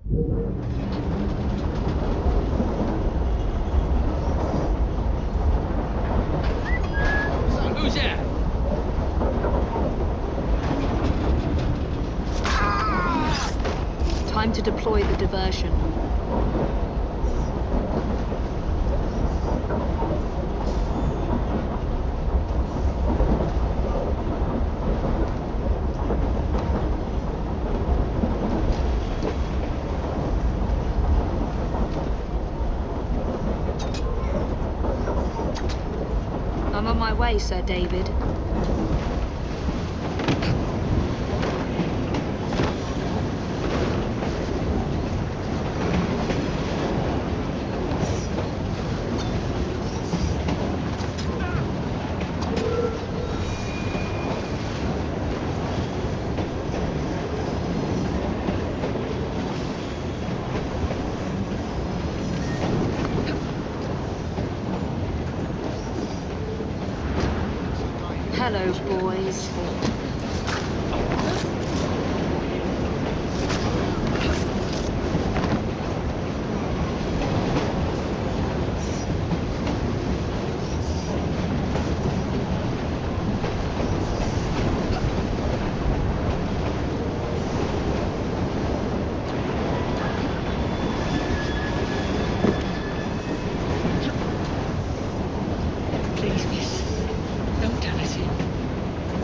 Who's there? Time to deploy the diversion. I'm on my way, Sir David. Hello, boys. Please, miss. Don't tell us it.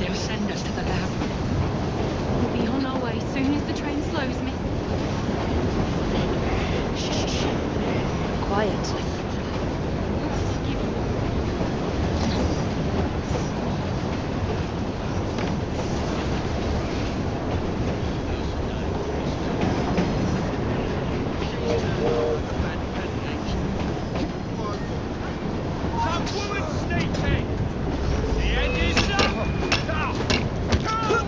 They'll send us to the lab. We'll be on our way soon as the train slows, miss. Shh. Quiet. Please turn off the bad names. Some woman sneaking! The end is up! Stop her!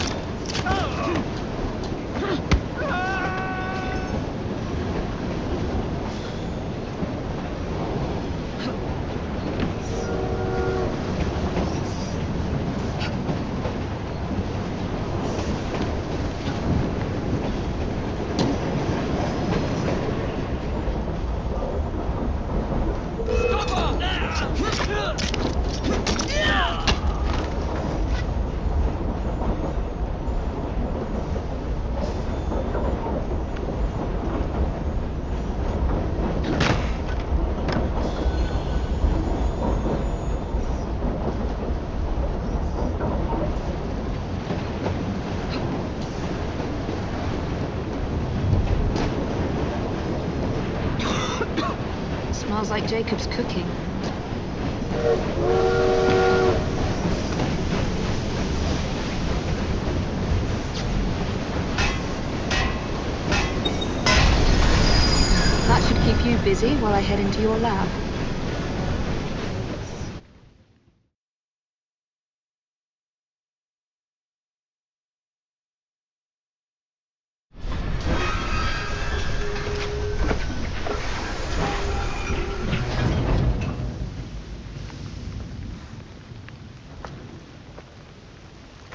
Smells like Jacob's cooking. That should keep you busy while I head into your lab.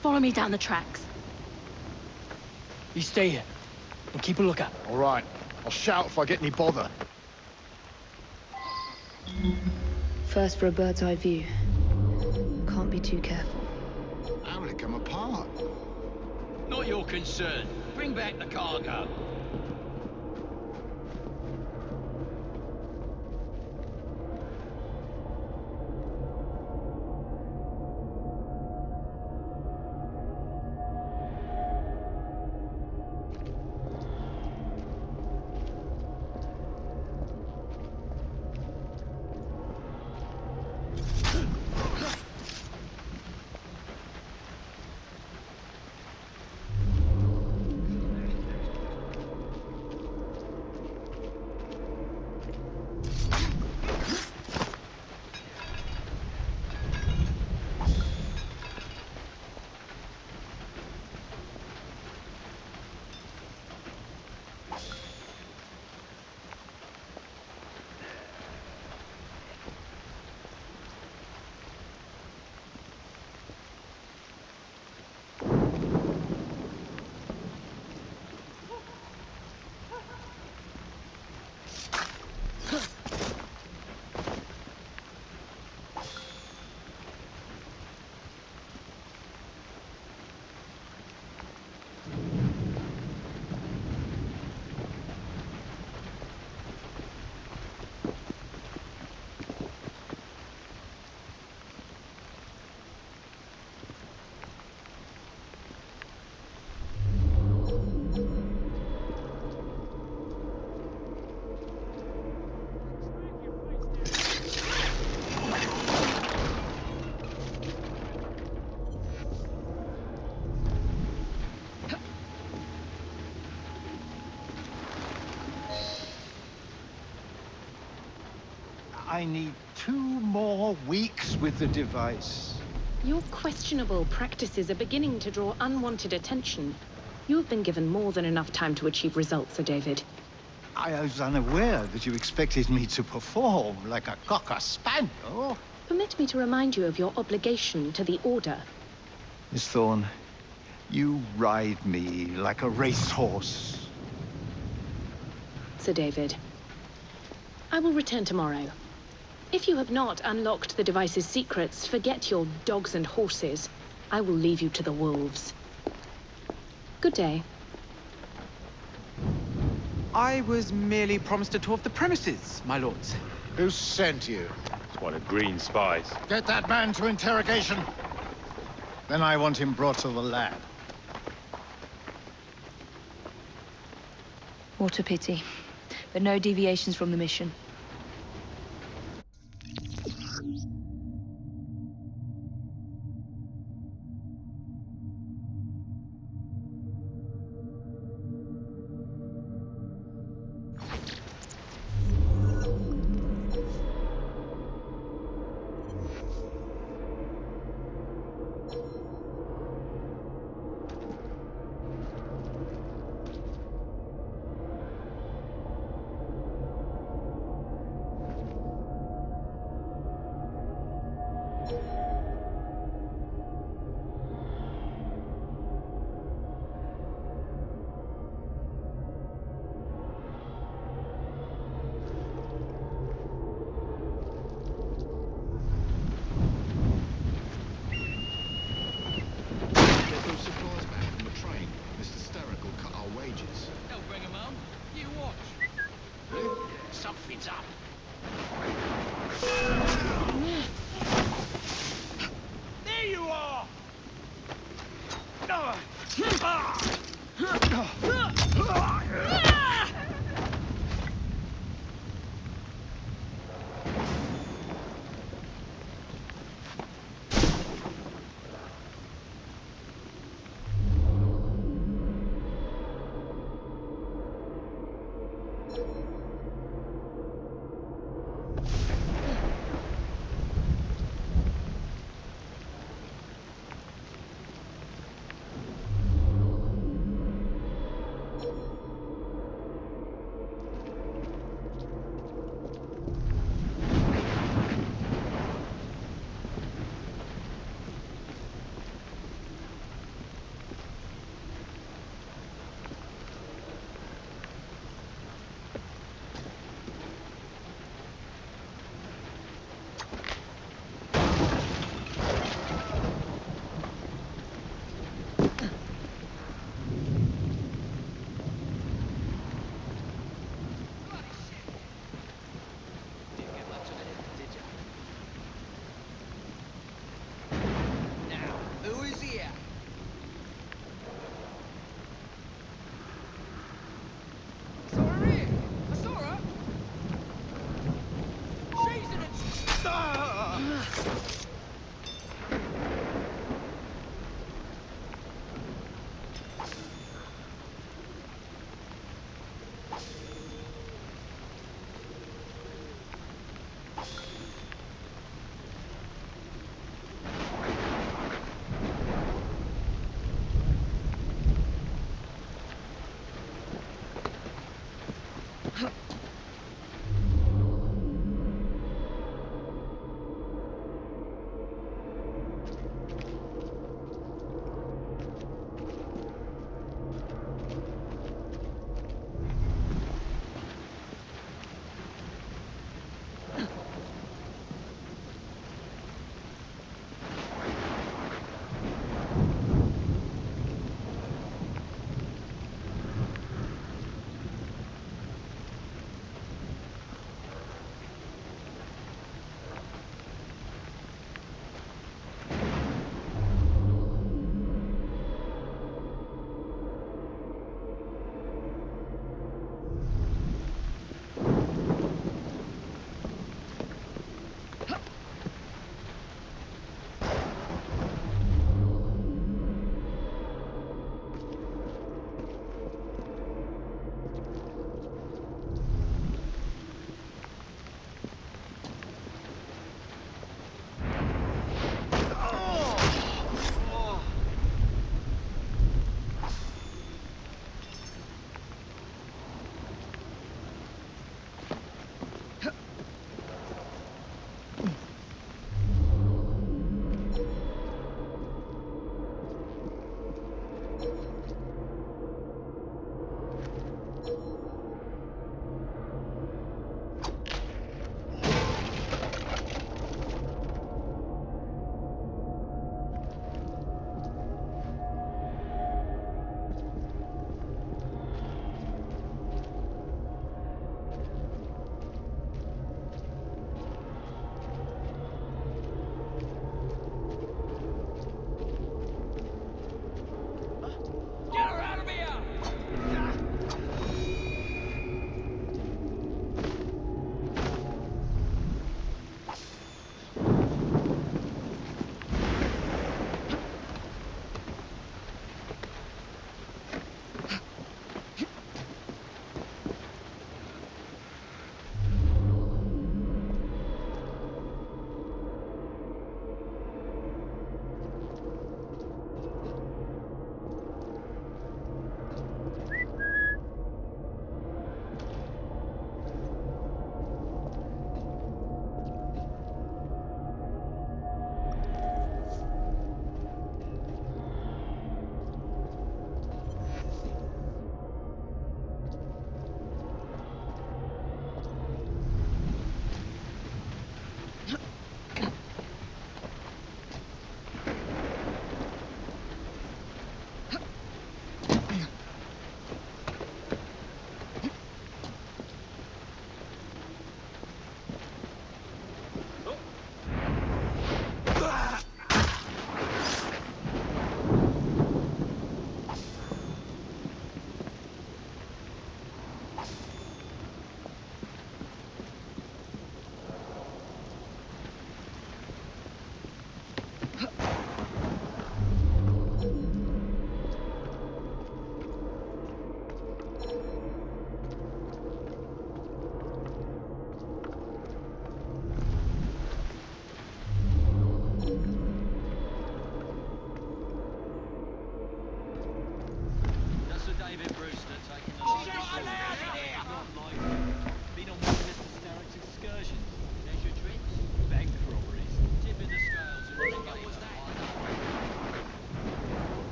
Follow me down the tracks. You stay here and keep a lookout. All right. I'll shout if I get any bother. First for a bird's eye view. Can't be too careful. How will it come apart? Not your concern. Bring back the cargo. I need 2 more weeks with the device. Your questionable practices are beginning to draw unwanted attention. You have been given more than enough time to achieve results, Sir David. I was unaware that you expected me to perform like a cocker spaniel. Permit me to remind you of your obligation to the Order. Miss Thorne, you ride me like a racehorse. Sir David, I will return tomorrow. If you have not unlocked the device's secrets, forget your dogs and horses. I will leave you to the wolves. Good day. I was merely promised a tour of the premises, my lords. Who sent you? It's one of Green's spies. Get that man to interrogation. Then I want him brought to the lab. What a pity. But no deviations from the mission. They'll bring him home. You watch. Something's up. There you are!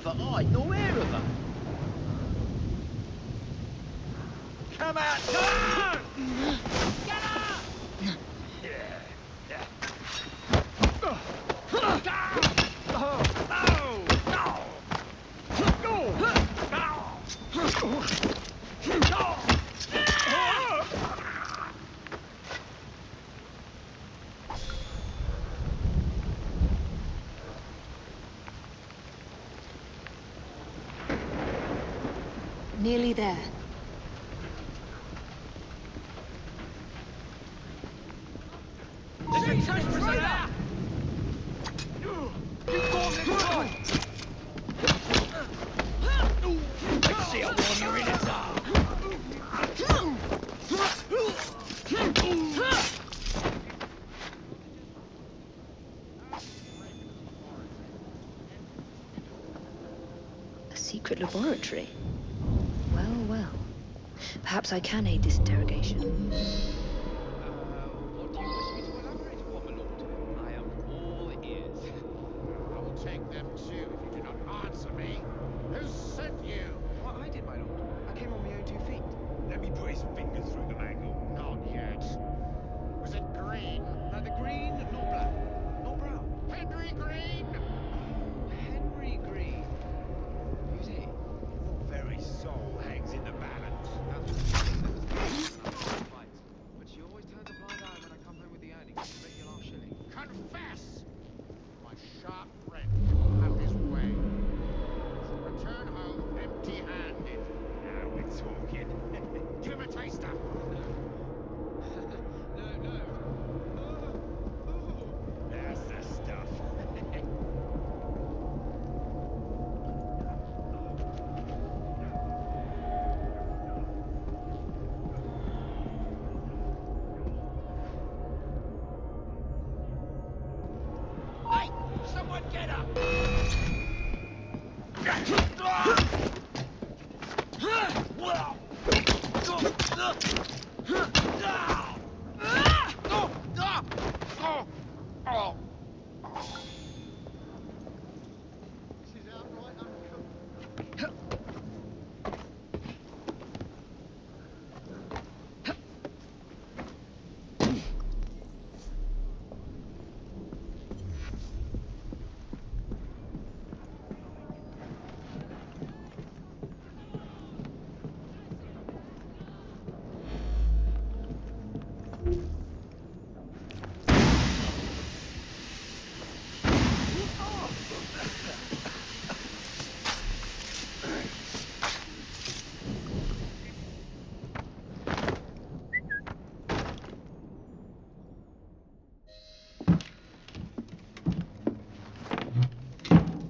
never hide nor hear of her. Come out! Come on! Get her! Nearly there. There's a chest prisoner there! You gormless blood! Let's see how warm your innards are! A secret laboratory. Well, well. Perhaps I can aid this interrogation. What do you wish me to elaborate upon, my lord? I am all ears. I will take them too if you do not answer me. Who sent you? What I did, my lord. I came on my own 2 feet. Let me put his finger through the mangle. Not yet. Was it green? Neither green nor black, nor brown. Henry Green? Henry Green. Who's he? Your very soul hangs in the balance. But she always turns a blind eye when I come home with the earnings. Bet your last shilling. Confess! My sharp friend will have his way. Return home empty-handed. Now we're talking. Give him a taster. No. That's the stuff. Hey! Someone get her! This is outright uncool.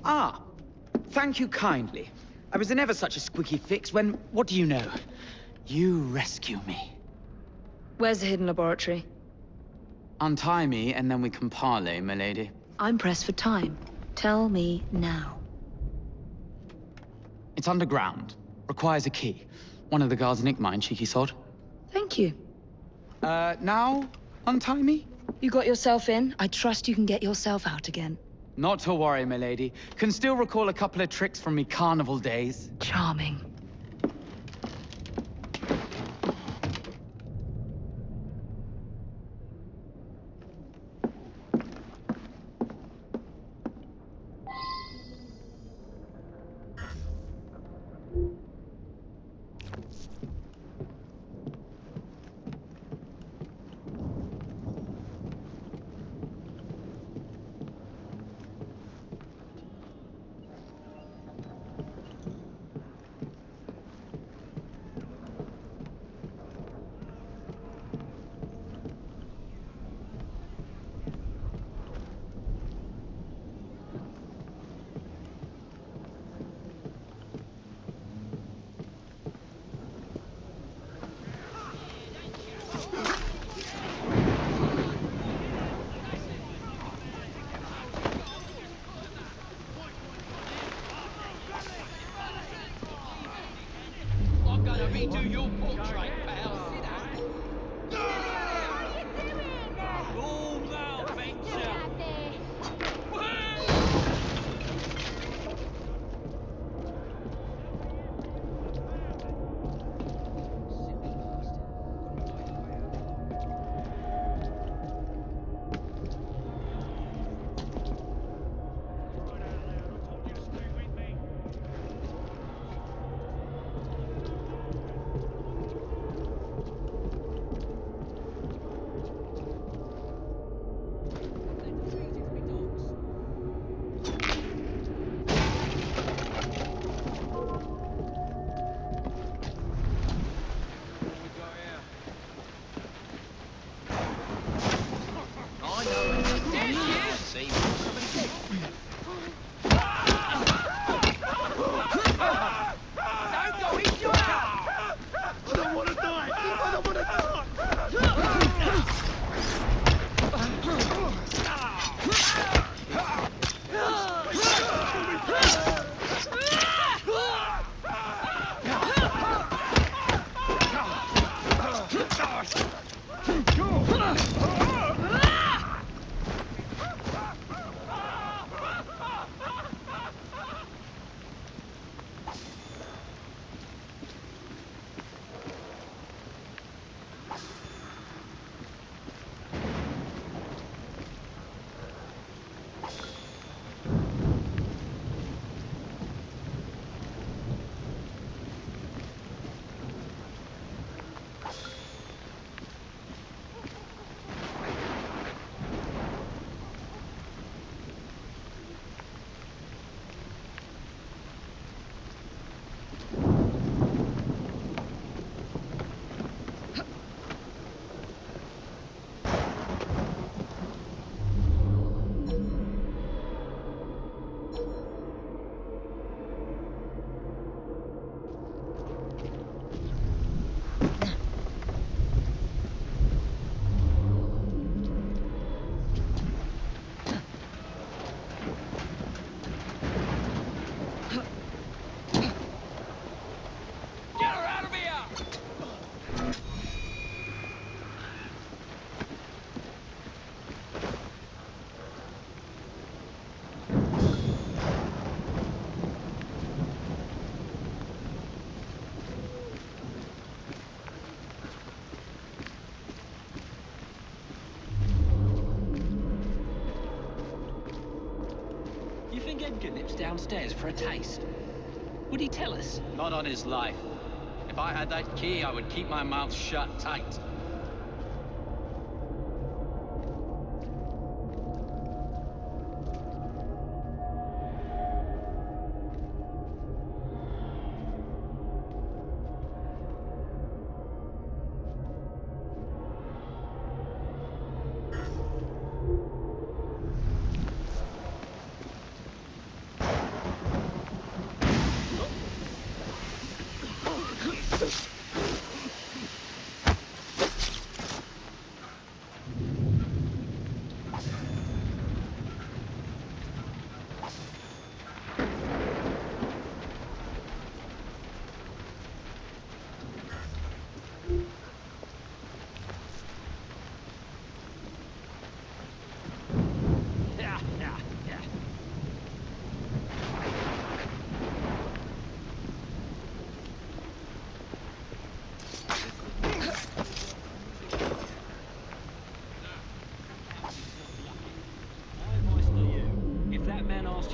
Ah, thank you kindly. I was in ever such a squeaky fix when, what do you know? You rescue me. Where's the hidden laboratory? Untie me and then we can parley, milady. I'm pressed for time. Tell me now. It's underground. Requires a key. One of the guards nicked mine, cheeky sod. Thank you. Now? Untie me? You got yourself in. I trust you can get yourself out again. Not to worry, milady. Can still recall a couple of tricks from me carnival days. Charming. nips downstairs for a taste. Would he tell us? Not on his life. If I had that key, I would keep my mouth shut tight.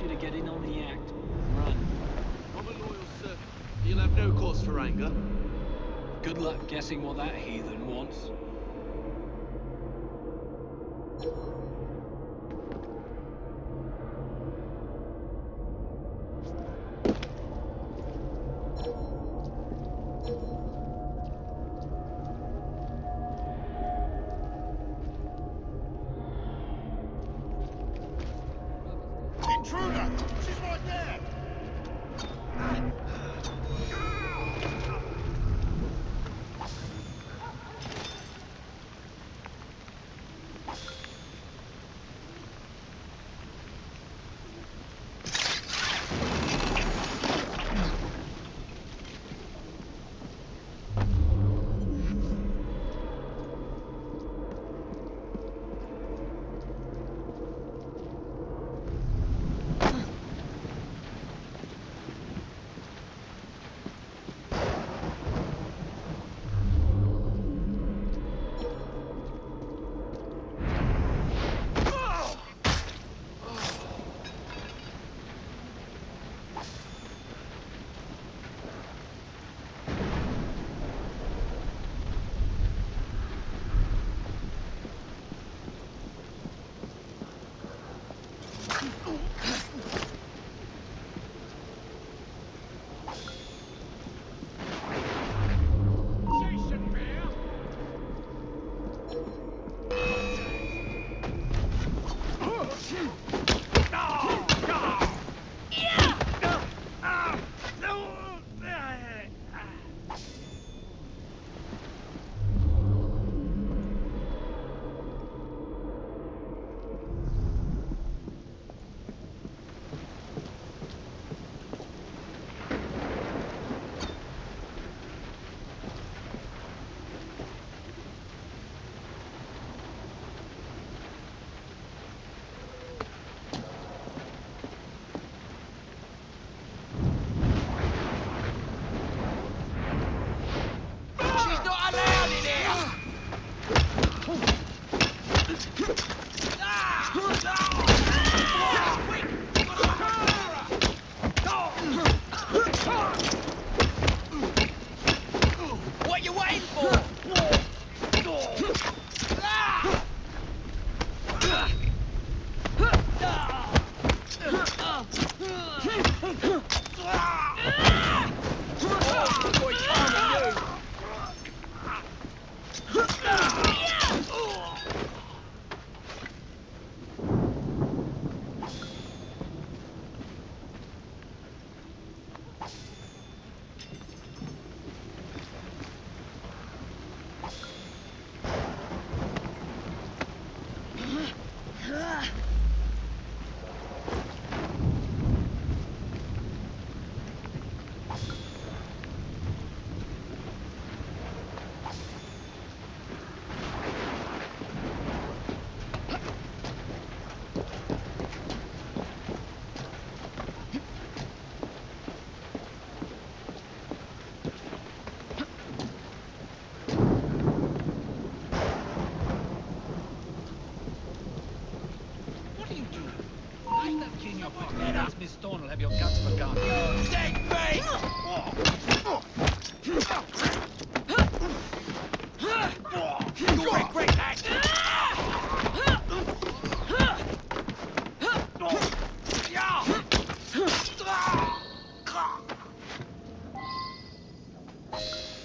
You to get in on the act. Run. I'm a loyal servant. You'll have no cause for anger. Good luck guessing what that heathen wants. Intruder! She's right there!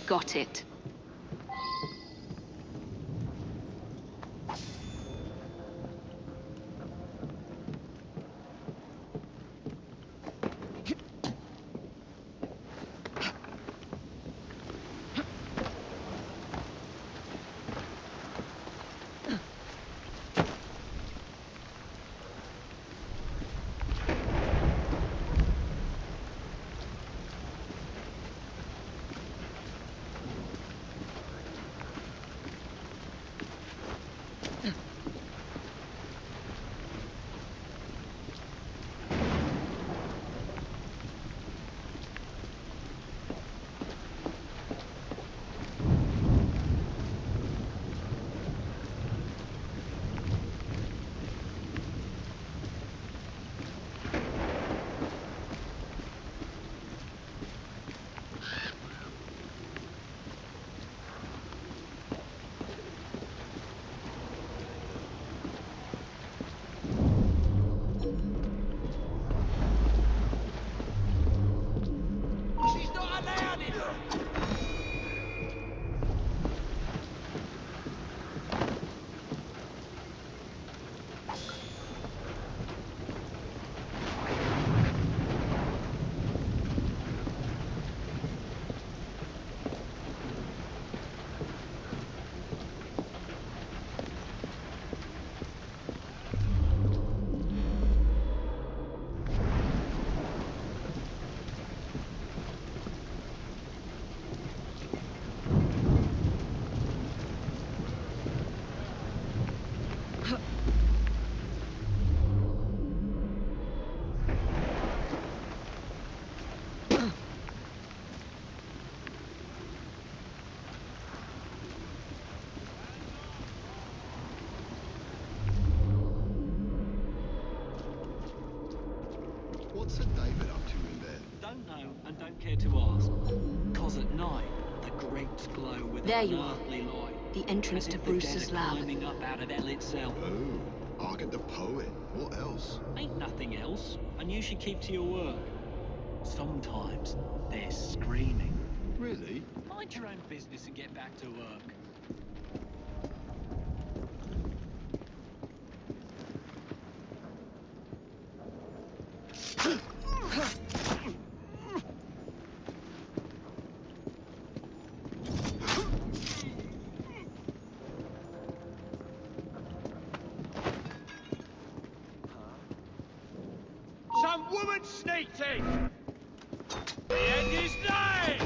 Got it. What's Sir David up to in there? Don't know and don't care to ask. 'Cause at night, the grates glow with There an you are. unearthly light. The entrance As to if the Bruce's dead are lab. climbing up out of hell itself. Oh, Argent the poet. What else? Ain't nothing else, and you should keep to your work. Sometimes they're screaming. Really? Mind your own business and get back to work. Some woman sneaked in! The end is nigh!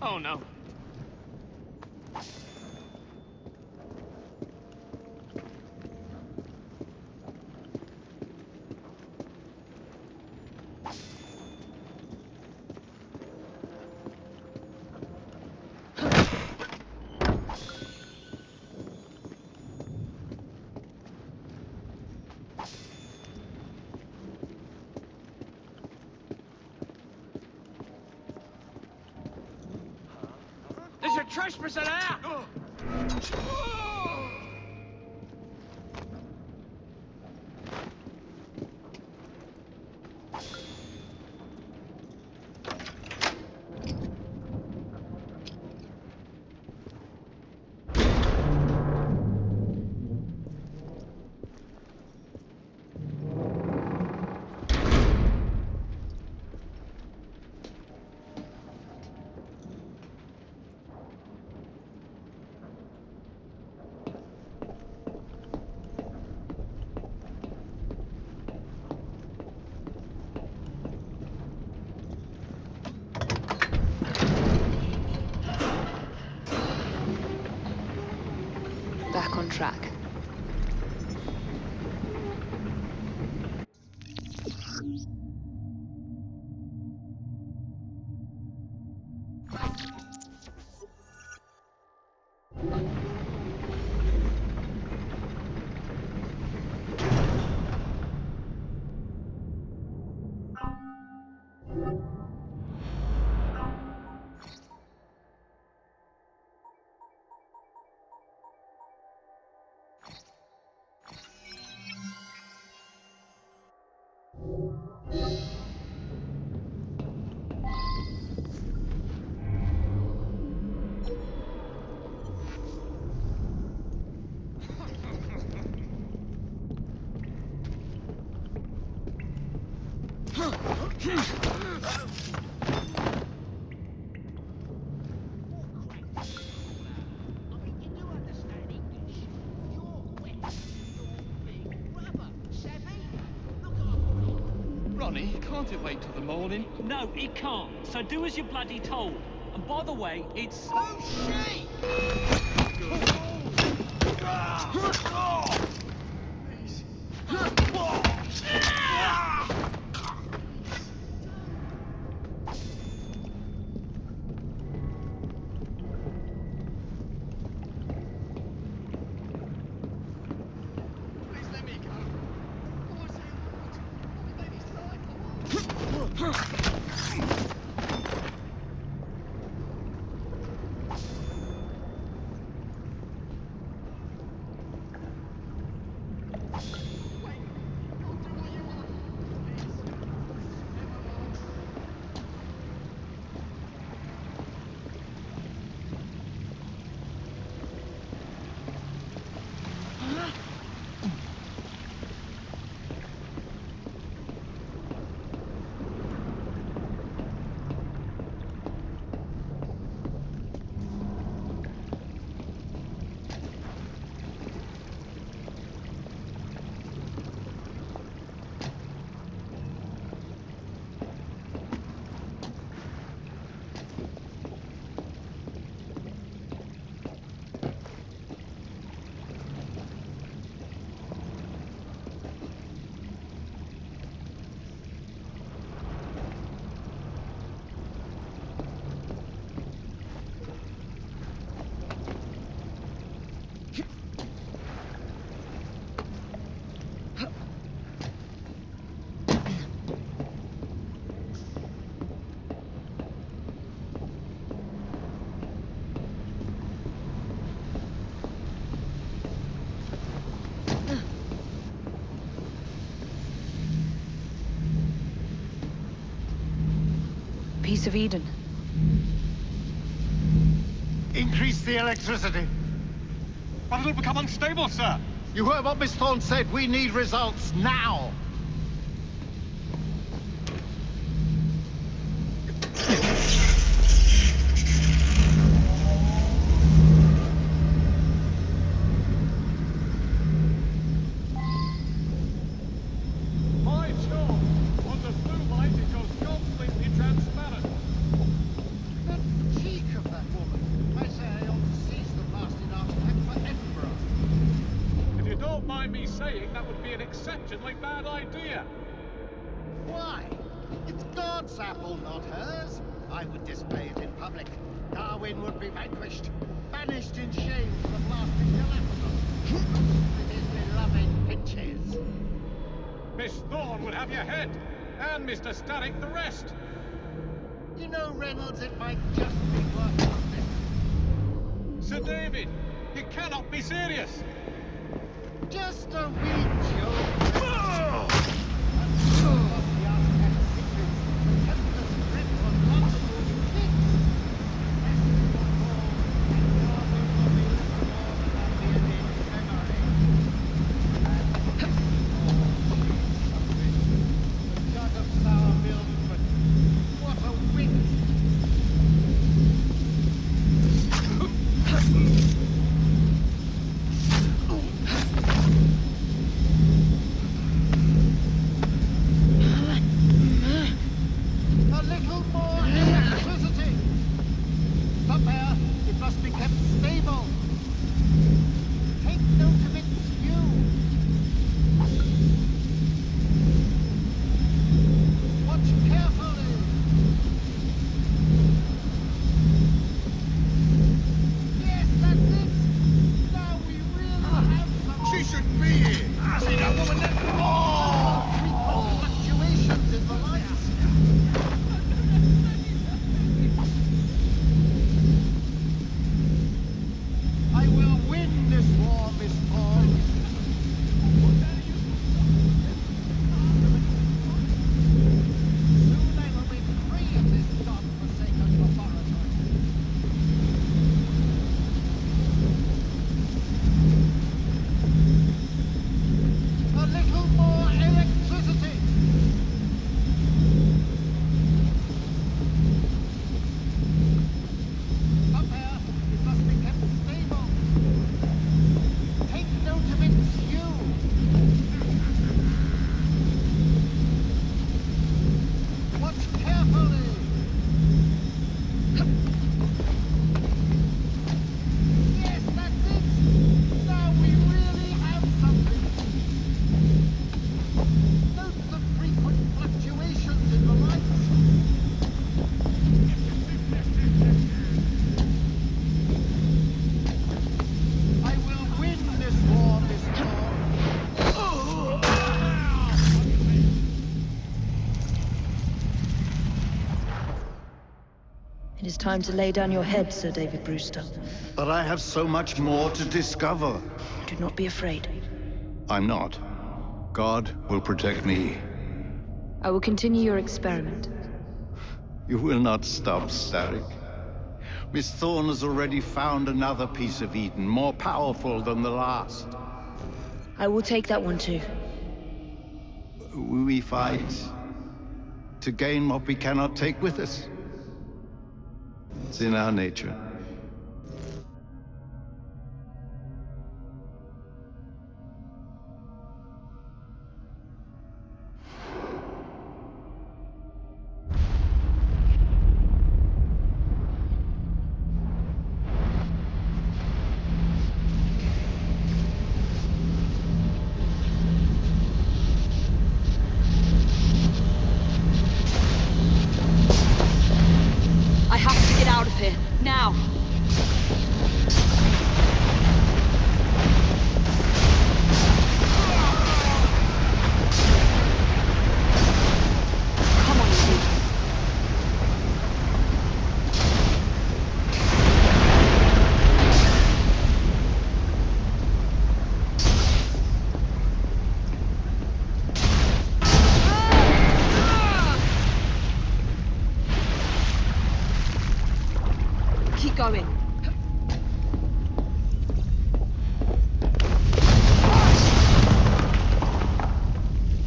Oh no. There's a trespasser there! Back on track. Ronnie, can't it wait till the morning? No, it can't. So do as you're bloody told. And by the way, it's... Oh, shit! Please let me go. Oh, I say, what? Baby's Piece of Eden. Increase the electricity. But it'll become unstable, sir. You heard what Miss Thorne said. We need results now. My job. Under blue light, it goes completely transparent. The cheek of that woman. I say I ought to seize the bastard artifact for Edinburgh. If you don't mind me saying, that would be an exceptionally bad idea. Why? It's God's apple, not hers. I would display it in public. Darwin would be vanquished, banished in shame to the blasted Galapagos. With his beloved pitches. Miss Thorne would have your head, and Mr. Starrick the rest. You know, Reynolds, it might just be worth something. Sir David, you cannot be serious. Just a wee joke. Of the artifact's secrets, the Templar's grip on London will be fixed. And Darwin will be restored from Evie's memory. And Miss Thorne, she's suffering. The jug of sour milk, but what a wit! It is time to lay down your head, Sir David Brewster. But I have so much more to discover. Do not be afraid. I'm not. God will protect me. I will continue your experiment. You will not stop, Starrick. Miss Thorne has already found another piece of Eden, more powerful than the last. I will take that one too. We fight to gain what we cannot take with us. It's in our nature. I have to get out of here, now! Come on, Evie. Keep going.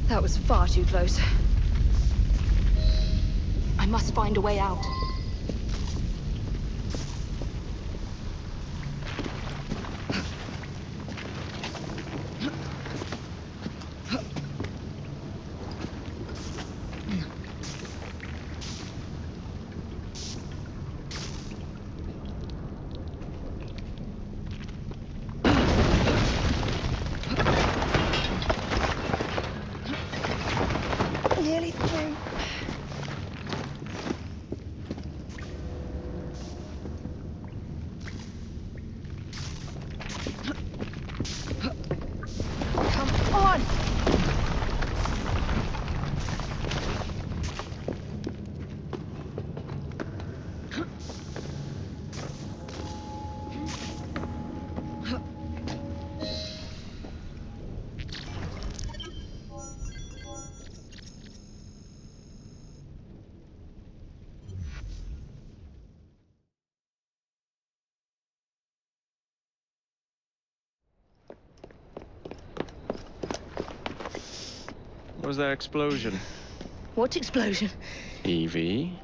That was far too close. I must find a way out. Nearly through. Come on! What was that explosion? What explosion? Evie?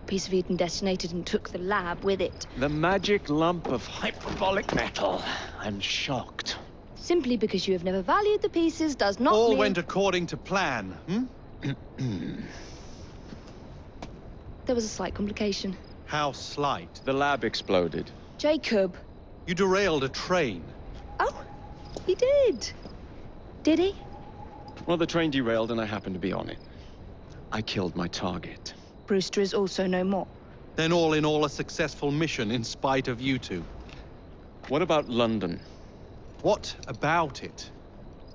Piece of Eden detonated and took the lab with it. The magic lump of hyperbolic metal. I'm shocked. Simply because you have never valued the pieces does not All mean... went according to plan, There was a slight complication. How slight. The lab exploded. Jacob. You derailed a train. Oh, he did. Did he? Well, the train derailed and I happened to be on it. I killed my target. Brewster is also no more. Then all in all, a successful mission in spite of you two. What about London? What about it?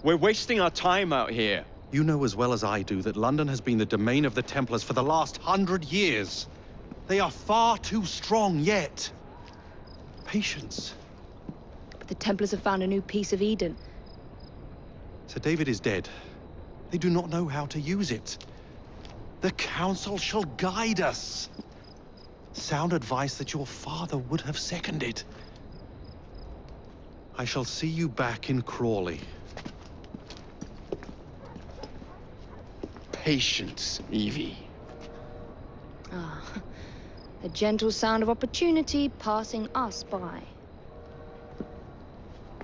We're wasting our time out here. You know as well as I do that London has been the domain of the Templars for the last 100 years. They are far too strong yet. Patience. But the Templars have found a new piece of Eden. Sir David is dead. They do not know how to use it. The Council shall guide us. Sound advice that your father would have seconded. I shall see you back in Crawley. Patience, Evie. Ah, a gentle sound of opportunity passing us by.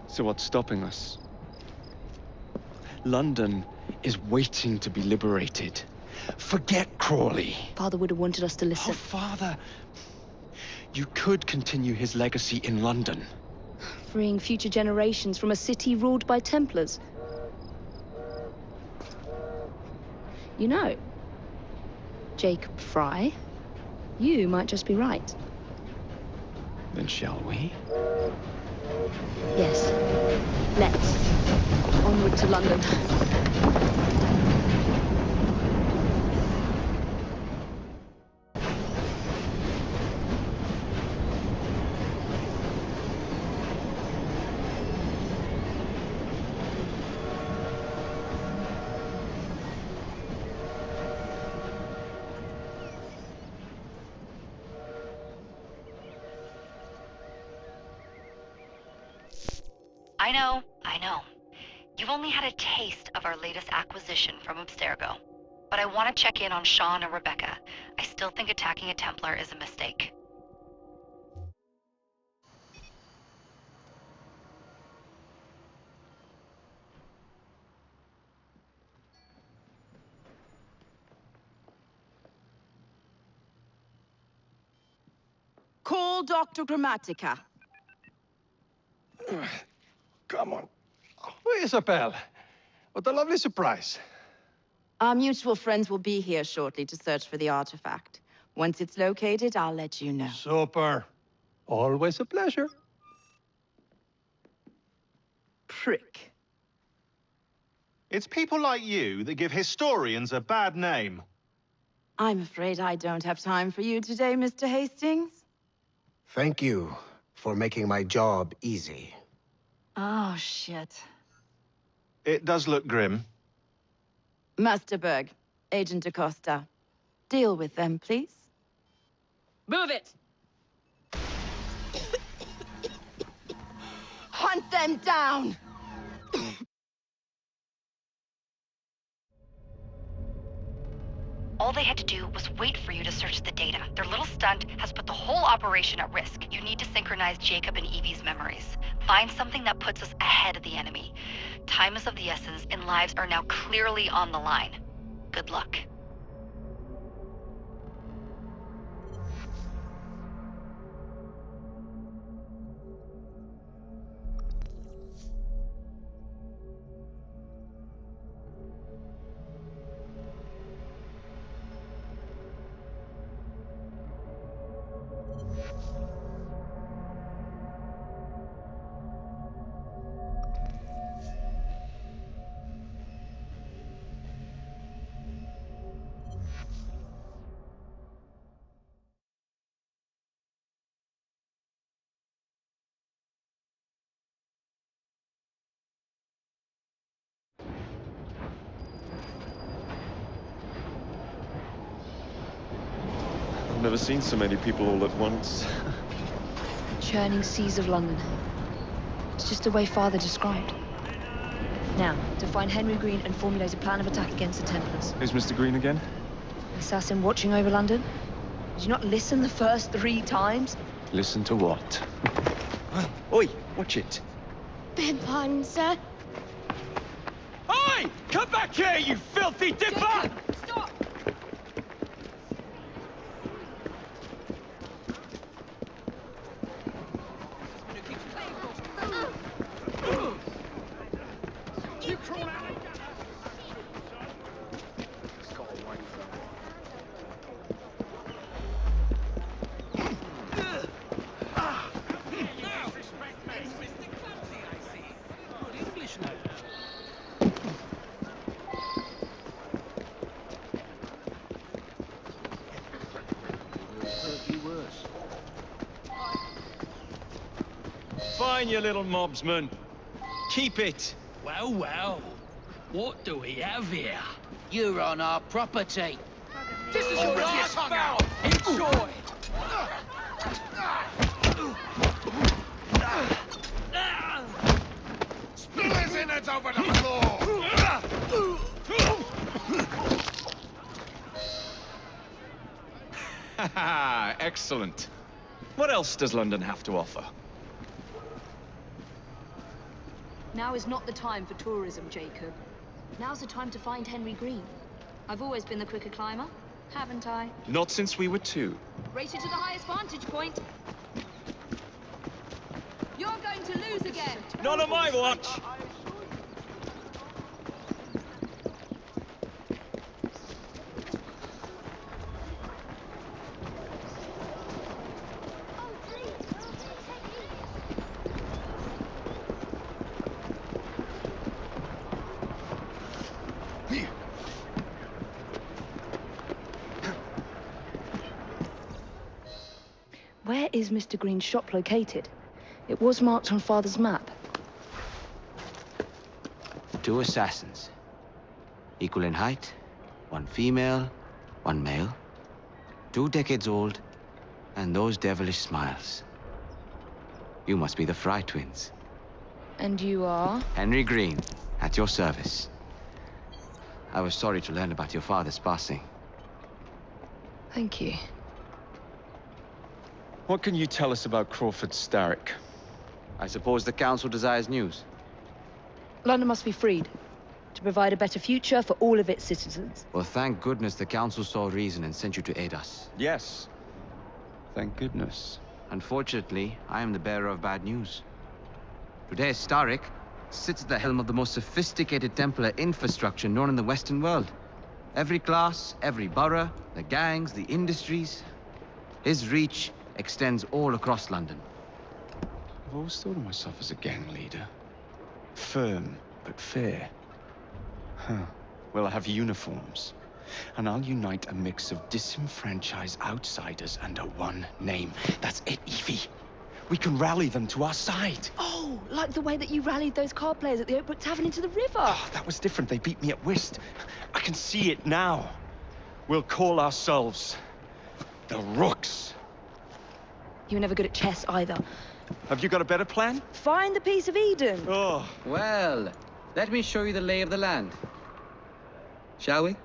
So what's stopping us? London is waiting to be liberated. Forget Crawley. Father would have wanted us to listen. Oh, Father. You could continue his legacy in London. Freeing future generations from a city ruled by Templars. You know, Jacob Frye, you might just be right. Then shall we? Yes. Let's. Onward to London. I know. You've only had a taste of our latest acquisition from Abstergo. But I want to check in on Sean and Rebecca. I still think attacking a Templar is a mistake. Call Dr. Grammatica. Come on. Oh, Isabel. What a lovely surprise. Our mutual friends will be here shortly to search for the artifact. Once it's located, I'll let you know. Super. Always a pleasure. Prick. It's people like you that give historians a bad name. I'm afraid I don't have time for you today, Mr. Hastings. Thank you for making my job easy. Oh, shit. It does look grim. Master Berg, Agent Acosta. Deal with them, please. Move it! Hunt them down! All they had to do was wait for you to search the data. Their little stunt has put the whole operation at risk. You need to synchronize Jacob and Evie's memories. Find something that puts us ahead of the enemy. Time is of the essence, and lives are now clearly on the line. Good luck. I've never seen so many people all at once. Churning seas of London. It's just the way Father described. Now, to find Henry Green and formulate a plan of attack against the Templars. Who's Mr. Green again? Assassin watching over London? Did you not listen the first 3 times? Listen to what? Oi, watch it. Beg pardon, sir. Oi! Come back here, you filthy dipper! Jacob, stop! Fine, you little mobsman. Keep it. Well, well. What do we have here? You're on our property. This is your last bout. Enjoy. Spill his innards over the floor! Haha, excellent. What else does London have to offer? Now is not the time for tourism, Jacob. Now's the time to find Henry Green. I've always been the quicker climber, haven't I? Not since we were 2. Rated to the highest vantage point. You're going to lose again. Not on my watch. Where is Mr. Green's shop located? It was marked on Father's map. 2 assassins. Equal in height. 1 female, 1 male. 2 decades old. And those devilish smiles. You must be the Frye twins. And you are? Henry Green, at your service. I was sorry to learn about your father's passing. Thank you. What can you tell us about Crawford Starrick? I suppose the Council desires news. London must be freed, to provide a better future for all of its citizens. Well, thank goodness the Council saw reason and sent you to aid us. Yes. Thank goodness. Unfortunately, I am the bearer of bad news. Today, Starrick sits at the helm of the most sophisticated Templar infrastructure known in the Western world. Every class, every borough, the gangs, the industries. His reach extends all across London. I've always thought of myself as a gang leader. Firm, but fair. Huh. Well, I have uniforms. And I'll unite a mix of disenfranchised outsiders under one name. That's it, Evie. We can rally them to our side. Oh, like the way that you rallied those card players at the Oakbrook Tavern into the river. Oh, that was different. They beat me at whist. I can see it now. We'll call ourselves the Rooks. You were never good at chess either. Have you got a better plan? Find the piece of Eden. Oh. Well, let me show you the lay of the land. Shall we?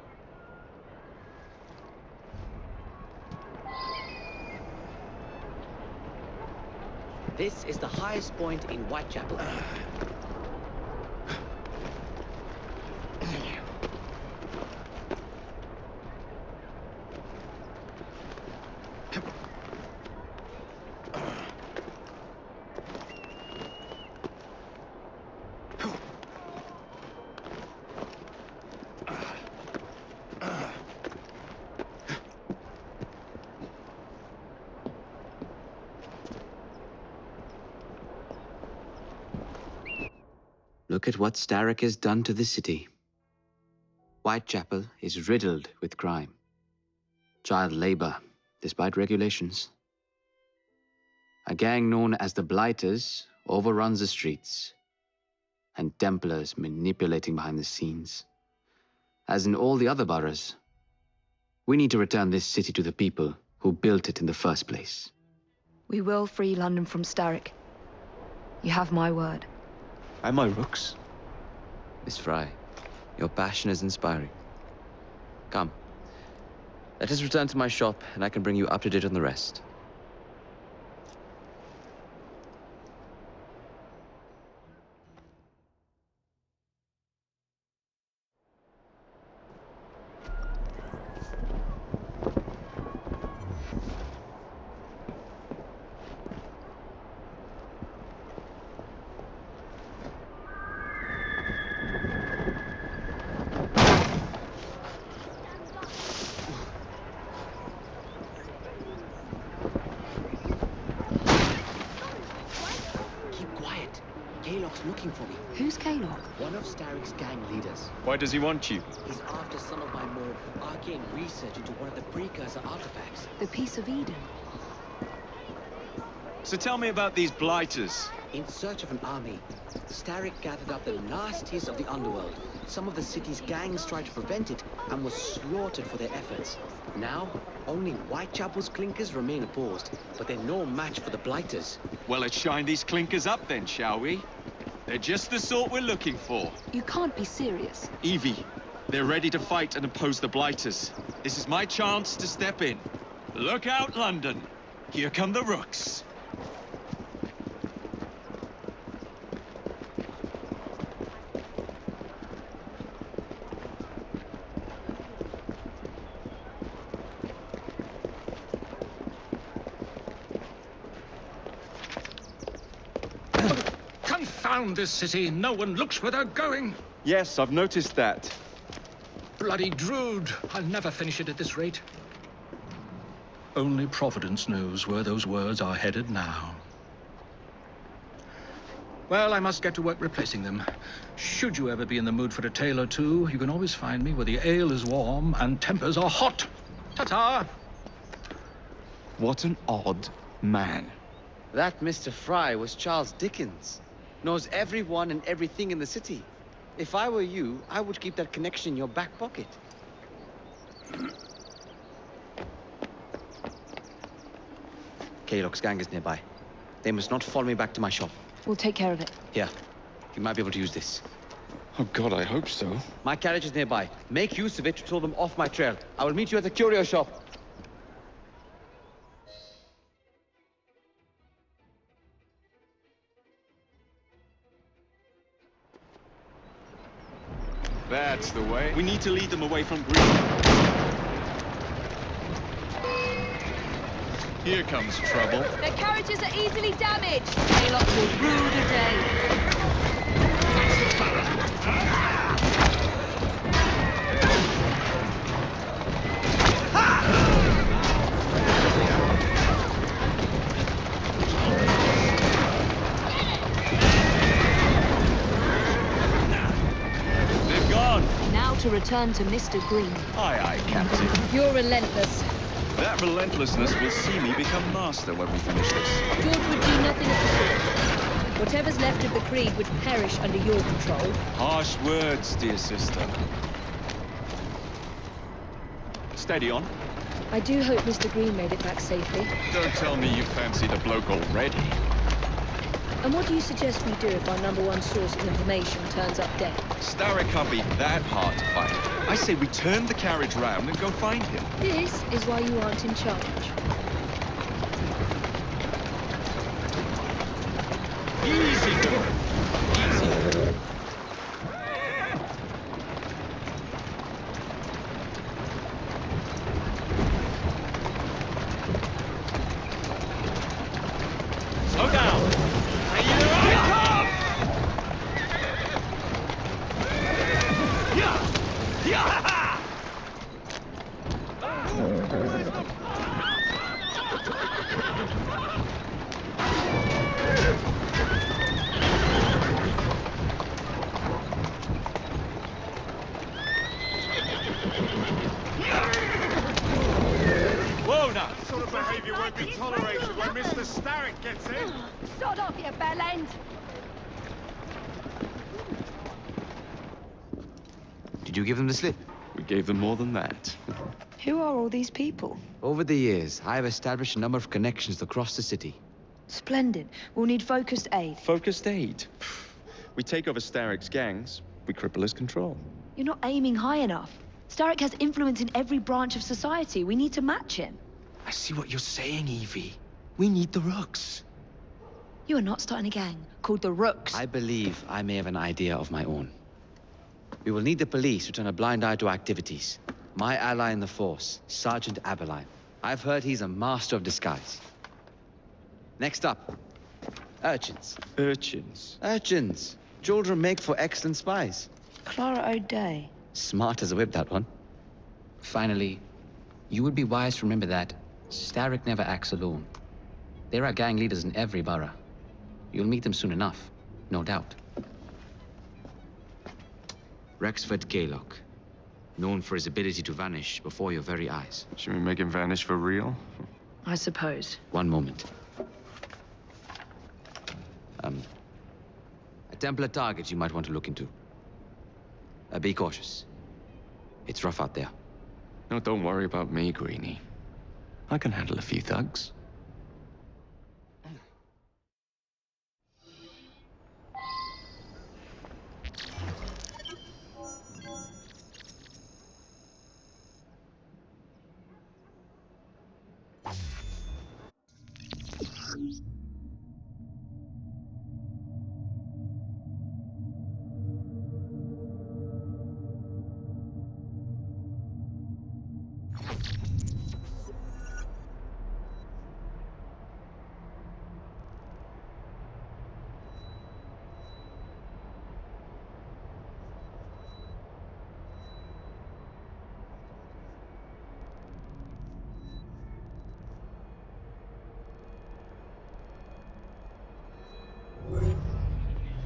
This is the highest point in Whitechapel. Look at what Starrick has done to the city. Whitechapel is riddled with crime. Child labor, despite regulations. A gang known as the Blighters overruns the streets, and Templars manipulating behind the scenes. As in all the other boroughs, we need to return this city to the people who built it in the first place. We will free London from Starrick. You have my word. And my Rooks. Miss Frye, your passion is inspiring. Come, let us return to my shop, and I can bring you up to date on the rest. Looking for me. Who's Kaylock? One of Starrick's gang leaders. Why does he want you? He's after some of my more arcane research into one of the precursor artifacts. The piece of Eden. So tell me about these Blighters. In search of an army, Starrick gathered up the nasties of the underworld. Some of the city's gangs tried to prevent it and were slaughtered for their efforts. Now, only Whitechapel's clinkers remain opposed, but they're no match for the Blighters. Well, let's shine these clinkers up then, shall we? They're just the sort we're looking for. You can't be serious. Evie, they're ready to fight and oppose the Blighters. This is my chance to step in. Look out, London. Here come the Rooks. Confound this city. No one looks where they're going. Yes, I've noticed that. Bloody Drood. I'll never finish it at this rate. Only Providence knows where those words are headed now. Well, I must get to work replacing them. Should you ever be in the mood for a tale or two, you can always find me where the ale is warm and tempers are hot. Ta-ta! What an odd man. That Mr. Frye was Charles Dickens. Knows everyone and everything in the city. If I were you, I would keep that connection in your back pocket. Kaylock's gang is nearby. They must not follow me back to my shop. We'll take care of it. Here, You might be able to use this. Oh God, I hope so. My carriage is nearby. Make use of it to throw them off my trail. I will meet you at the curio shop. That's the way. We need to lead them away from Green. Here comes trouble. Their carriages are easily damaged. Haylock will rue the day. They've gone. Now to return to Mr. Green. Aye, aye, Captain. You're relentless. That relentlessness will see me become master when we finish this. George would do nothing of the sort. Whatever's left of the Creed would perish under your control. Harsh words, dear sister. Steady on. I do hope Mr. Green made it back safely. Don't tell me you fancy the bloke already. And what do you suggest we do if our #1 source of information turns up dead? Starrick can't be that hard to find. I say we turn the carriage round and go find him. This is why you aren't in charge. Easy, girl. Easy. Slow down. Whoa, now. That sort of behavior won't be tolerated when Mr. Starrick gets in. Sod off, you bell end! Did you give them the slip? We gave them more than that. Who are all these people? Over the years, I have established a number of connections across the city. Splendid. We'll need focused aid. Focused aid. We take over Starrick's gangs, we cripple his control. You're not aiming high enough. Starrick has influence in every branch of society. We need to match him. I see what you're saying, Evie. We need the Rooks. You are not starting a gang called the Rooks. I believe I may have an idea of my own. We will need the police to turn a blind eye to activities. My ally in the force, Sergeant Aberline. I've heard he's a master of disguise. Next up, urchins. Urchins? Urchins. Children make for excellent spies. Clara O'Day. Smart as a whip, that one. Finally, you would be wise to remember that Starrick never acts alone. There are gang leaders in every borough. You'll meet them soon enough, no doubt. Rexford Gaylock, known for his ability to vanish before your very eyes. Should we make him vanish for real? I suppose. One moment. A Templar target you might want to look into. Be cautious. It's rough out there. No, don't worry about me, Greenie. I can handle a few thugs.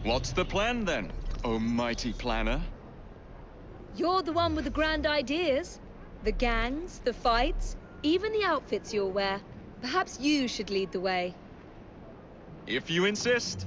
What's the plan, then, oh mighty planner? You're the one with the grand ideas. The gangs, the fights, even the outfits you'll wear. Perhaps you should lead the way. If you insist.